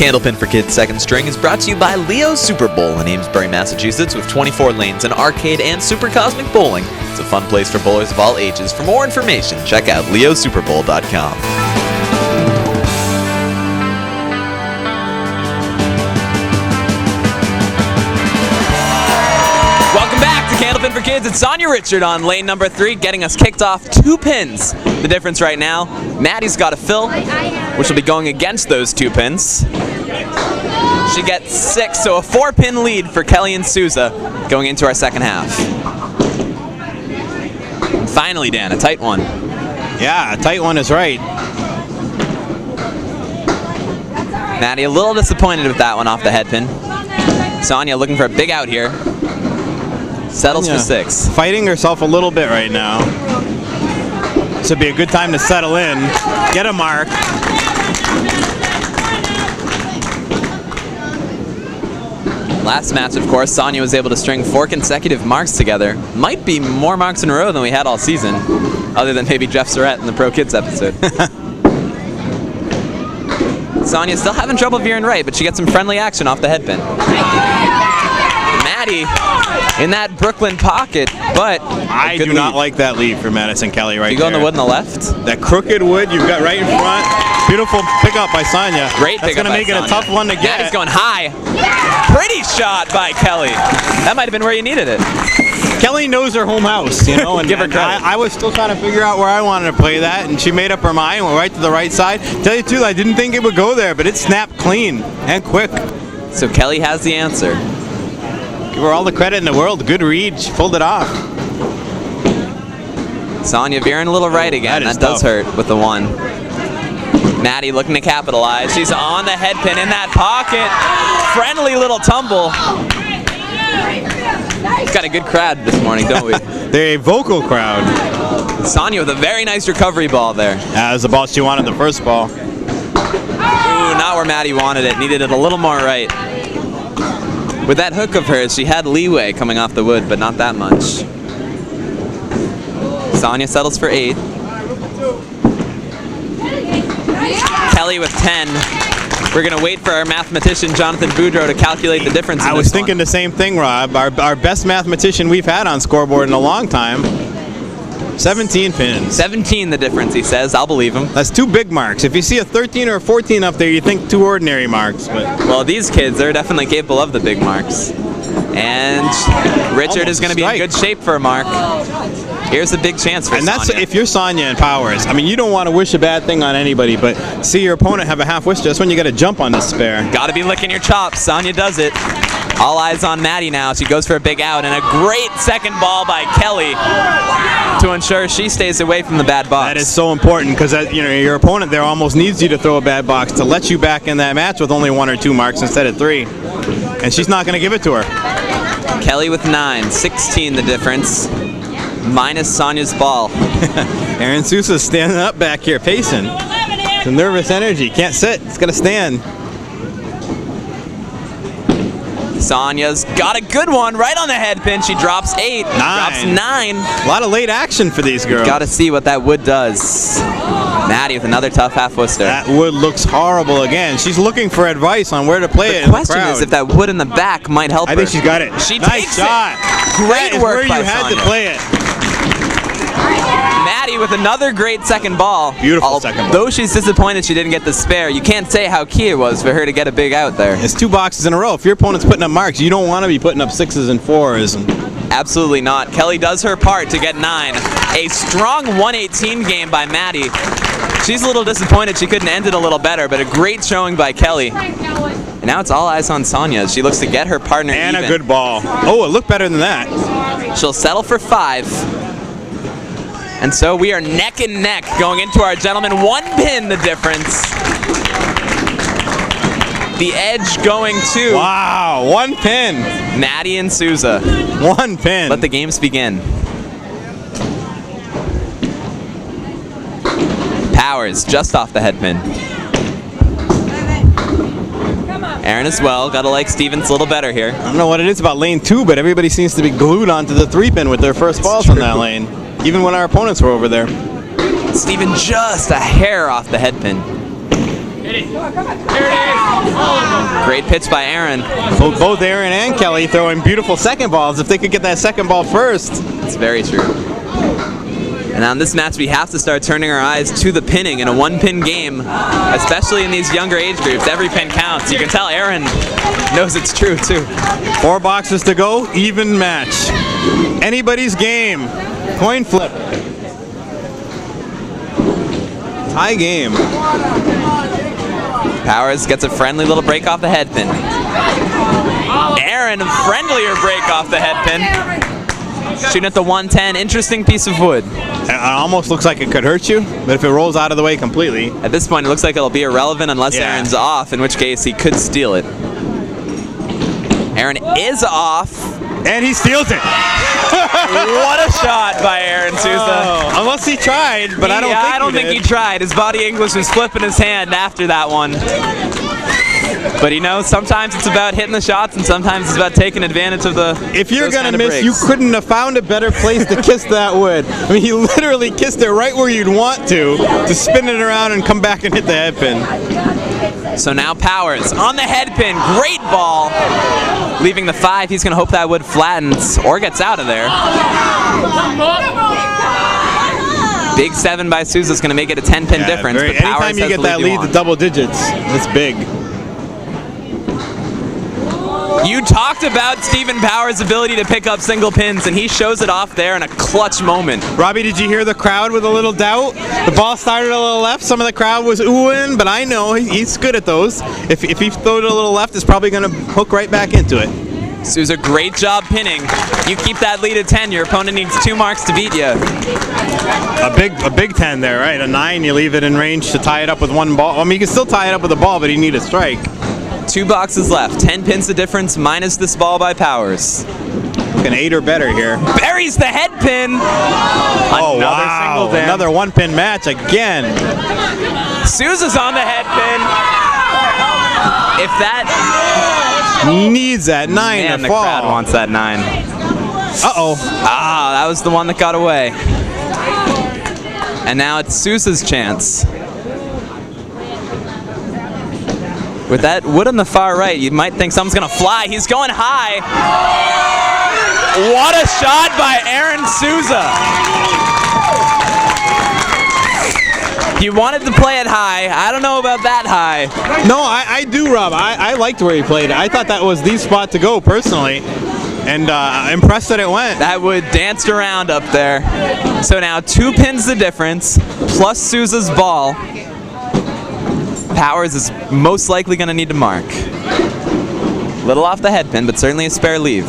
Candlepin for Kids Second String is brought to you by Leo's Super Bowl in Amesbury, Massachusetts, with 24 lanes, an arcade, and super cosmic bowling. It's a fun place for bowlers of all ages. For more information, check out leosuperbowl.com. Welcome back to Candlepin for Kids. It's Sonya Richard on lane number 3, getting us kicked off 2 pins. The difference right now, Maddy's got a fill, which will be going against those 2 pins. She gets 6, so a 4-pin lead for Kelly and Souza going into our second half. And finally, Dan, a tight one. Yeah, a tight one is right. Maddy a little disappointed with that one off the head pin. Sonya looking for a big out here. Settles Sonya for 6. Fighting herself a little bit right now. This would be a good time to settle in, get a mark. Last match, of course, Sonya was able to string 4 consecutive marks together. Might be more marks in a row than we had all season, other than maybe Jeff Surratt in the Pro Kids episode. Sonya's still having trouble veering right, but she gets some friendly action off the head pin. Maddy in that Brooklyn pocket, but I do not like that lead for Madison Kelly right there. You go in the wood on the left? That crooked wood you've got right in front. Beautiful pickup by Sonya. Great pickup. That's going to make it a tough one to get. Maddy's going high. Pretty shot by Kelly. That might have been where you needed it. Kelly knows her home house, you know, and give her credit. I was still trying to figure out where I wanted to play that, and she made up her mind, went right to the right side. Tell you the truth, I didn't think it would go there, but it snapped clean and quick. So Kelly has the answer. Give her all the credit in the world. Good read. She pulled it off. Sonya veering a little right again. That does hurt with the 1. Maddy looking to capitalize. She's on the head pin in that pocket. Friendly little tumble. We've got a good crowd this morning, don't we? They're a vocal crowd. Sonya with a very nice recovery ball there. That was the ball she wanted, the first ball. Ooh, not where Maddy wanted it. Needed it a little more right. With that hook of hers, she had leeway coming off the wood, but not that much. Sonya settles for 8. Kelly with 10. We're going to wait for our mathematician, Jonathan Boudreau, to calculate the difference in I was thinking the same thing, Rob. Our best mathematician we've had on scoreboard in a long time. 17 pins. 17 the difference, he says. I'll believe him. That's 2 big marks. If you see a 13 or a 14 up there, you think 2 ordinary marks. But well, these kids, they're definitely capable of the big marks. And Richard is going to be in good shape for a mark. Here's a big chance for Sonya. And that's if you're Sonya and Powers. I mean, you don't want to wish a bad thing on anybody, but see your opponent have a half wish, that's when you got to jump on this spare. Got to be licking your chops. Sonya does it. All eyes on Maddy now. She goes for a big out, and a great second ball by Kelly to ensure she stays away from the bad box. That is so important because your opponent there almost needs you to throw a bad box to let you back in that match with only 1 or 2 marks instead of 3. And she's not going to give it to her. Kelly with 9, 16 the difference, minus Sonya's ball. Aaron Souza's standing up back here, pacing. Some nervous energy. Can't sit. It's got to stand. Sonya's got a good one right on the head pin. She drops 8. 9. Drops 9. A lot of late action for these girls. Got to see what that wood does. Maddy with another tough half wister. That wood looks horrible again. She's looking for advice on where to play it. The question is if that wood in the back might help her. I think she's got it. She nice takes shot. it. Great work where by you had Sonya. to play it. Maddy with another great second ball. Beautiful second ball. Though she's disappointed she didn't get the spare, you can't say how key it was for her to get a big out there. It's 2 boxes in a row. If your opponent's putting up marks, you don't want to be putting up 6s and 4s. Absolutely not. Kelly does her part to get 9. A strong 118 game by Maddy. She's a little disappointed she couldn't end it a little better, but a great showing by Kelly. And now it's all eyes on Sonya. She looks to get her partner and even. A good ball. Oh, it looked better than that. She'll settle for 5. And so we are neck and neck going into our gentlemen. 1 pin the difference. The edge going to... Wow, 1 pin. Maddy and Souza. 1 pin. Let the games begin. Powers just off the head pin. Aaron as well. Gotta like Stevens a little better here. I don't know what it is about lane 2, but everybody seems to be glued onto the 3-pin with their first balls on that lane. Even when our opponents were over there. Steven just a hair off the head pin. Great pitch by Aaron. Both Aaron and Kelly throwing beautiful second balls. If they could get that second ball first. It's very true. And now in this match, we have to start turning our eyes to the pinning in a one-pin game, especially in these younger age groups. Every pin counts. You can tell Aaron knows it's true, too. 4 boxes to go, even match. Anybody's game. Coin flip. Tie game. Powers gets a friendly little break off the head pin. Aaron, a friendlier break off the head pin. Shooting at the 110, interesting piece of wood. It almost looks like it could hurt you, but if it rolls out of the way completely. At this point, it looks like it'll be irrelevant unless Aaron's off, in which case he could steal it. Aaron is off. And he steals it. What a shot by Aaron Souza. Oh, unless he tried, but I don't think he tried. His body English was flipping his hand after that one. But you know, sometimes it's about hitting the shots and sometimes it's about taking advantage of the If you're going to miss, you couldn't have found a better place to kiss that wood. I mean, he literally kissed it right where you'd want to spin it around and come back and hit the head pin. So now Powers on the head pin. Great ball. Leaving the 5. He's going to hope that wood flattens or gets out of there. Big 7 by Souza is going to make it a 10-pin difference. But Powers anytime you get that lead to double digits, it's big. You talked about Stephen Powers' ability to pick up single pins, and he shows it off there in a clutch moment. Robbie, did you hear the crowd with a little doubt? The ball started a little left. Some of the crowd was oohing, but I know he's good at those. If he throws it a little left, it's probably going to hook right back into it. Souza, great job pinning. You keep that lead at 10. Your opponent needs 2 marks to beat you. A big 10 there, right? A 9, you leave it in range to tie it up with 1 ball. I mean, you can still tie it up with a ball, but you need a strike. 2 boxes left. 10 pins the difference minus this ball by Powers. An 8 or better here. Buries the head pin. Oh, wow. Another 1-pin match again. Souza's on the head pin. If that needs that 9 man, to the fall. crowd wants that 9. Uh-oh. Ah, that was the one that got away. And now it's Souza's chance. With that wood on the far right, you might think something's going to fly. He's going high. What a shot by Aaron Souza. He wanted to play it high. I don't know about that high. No, I do, Rob. I liked where he played it. I thought that was the spot to go, personally. And impressed that it went. That wood danced around up there. So now 2 pins the difference, plus Souza's ball. Powers is most likely going to need to mark. Little off the head pin, but certainly a spare leave.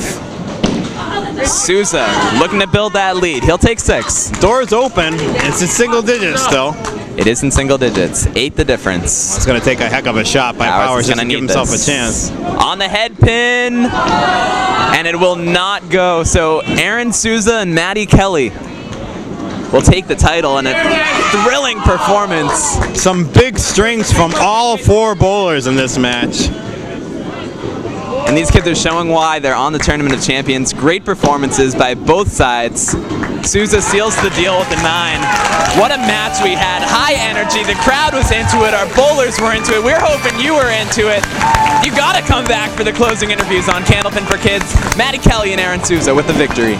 Souza looking to build that lead. He'll take 6. Door's open. It's in single digits still. It is in single digits. 8 the difference. It's going to take a heck of a shot by Powers just to give himself a chance. On the head pin. And it will not go. So Aaron Souza and Maddy Kelly will take the title in a thrilling performance. Some big strings from all 4 bowlers in this match. And these kids are showing why they're on the Tournament of Champions. Great performances by both sides. Souza seals the deal with a 9. What a match we had. High energy. The crowd was into it. Our bowlers were into it. We're hoping you were into it. You got to come back for the closing interviews on Candlepin for Kids. Maddy Kelly and Aaron Souza with the victory.